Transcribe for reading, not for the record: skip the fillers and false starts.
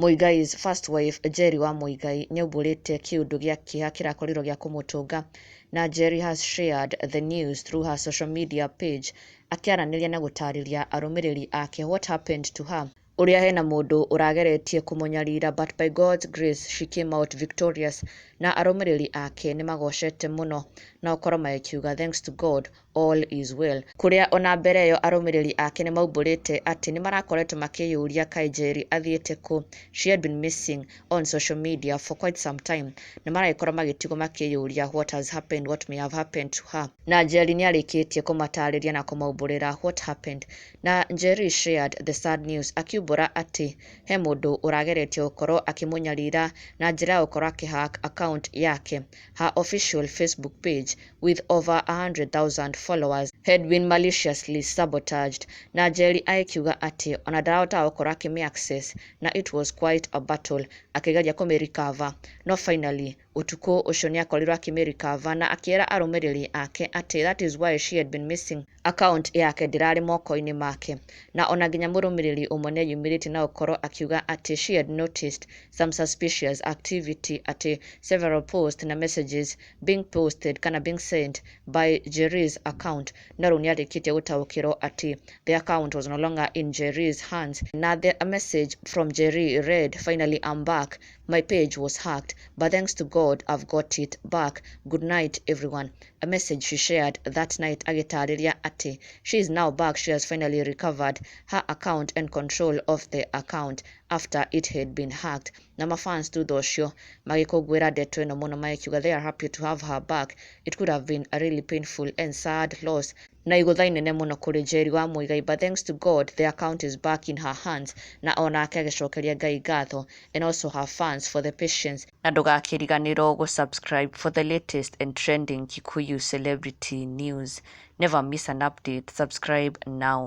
Muigai's first wife Njeri wa Muigai nĩaumburĩte kĩũndũ gĩa kĩeha kĩrakorirwo gĩa kũmũtũnga, na Njeri has shared the news through her social media page akĩaranĩria na gũtarĩria arũmĩrĩri ake what happened to her. Ũrĩa hena mũndũ ũrageretie kũmũnyarira, but by God's grace she came out victorious, na arũmĩrĩri ake nĩmagocete mũno na ũkorwo magĩkiuga thanks to God all is well. Kũrĩa ona mbere ĩyo arũmĩrĩri ake nĩmaumbũrĩte atĩ nĩmarakoretwo makĩyũria kaĩ Njeri athiĩte kũ. She had been missing on social media for quite some time. Nĩmaragĩkorwo magĩtigwo makĩyũria what has happened, what may have happened to her. Na Njeri nĩarĩkĩtie kũmatarĩria na kũmaumbũrĩra what happened. Na Njeri shared the sad news akiumbũra atĩ he mũndũ ũrageretie gũkorwo akĩmũnyarira na njĩra ya gũkorwo akĩhack account yake. Her official Facebook page with over 100,000 followers had been maliciously sabotaged. Na Njeri akiuga atĩ ona ndarahota gũkorwo akĩmĩ-access na it was quite a battle akĩgeria kũmĩ-recover. No finally ũtukũ ũcio nĩakorirwo akĩmĩ-recover na akĩera arũmĩrĩri ake atĩ that is why she had been missing. Account yake ndĩrarĩ moko-inĩ make. Na ona nginya mũrũmĩrĩri ũmwe nĩeyumĩrĩtie na gũkorwo akiuga atĩ she had noticed some suspicious activity atĩ several posts na messages being posted kana being sent by Njeri's account. Na rĩu nĩarĩkĩtie gũtaũkĩrwo atĩ the account was no longer in Njeri's hands. Na the message from Njeri read, "Finally I'm back. My page was hacked, but thanks to God I've got it back. Good night everyone." A message she shared that night agĩtarĩria atĩ she is now back. She has finally recovered her account and control of the account after it had been hacked. Na mafans thutha ũcio magĩkũngũĩra ndeto ĩno mũno magĩkiuga they are happy to have her back. It could have been a really painful and sad loss. Na igũtha inene mũno kũrĩ Njeri wa Muigai, but thanks to God the account is back in her hands. Na onake agĩcokeria Ngai ngatho and also her fans for the patience. Na ndũgakĩriganĩrwo gũ-subscribe for the latest and trending Kikuyu celebrity news. Never miss an update. Subscribe now.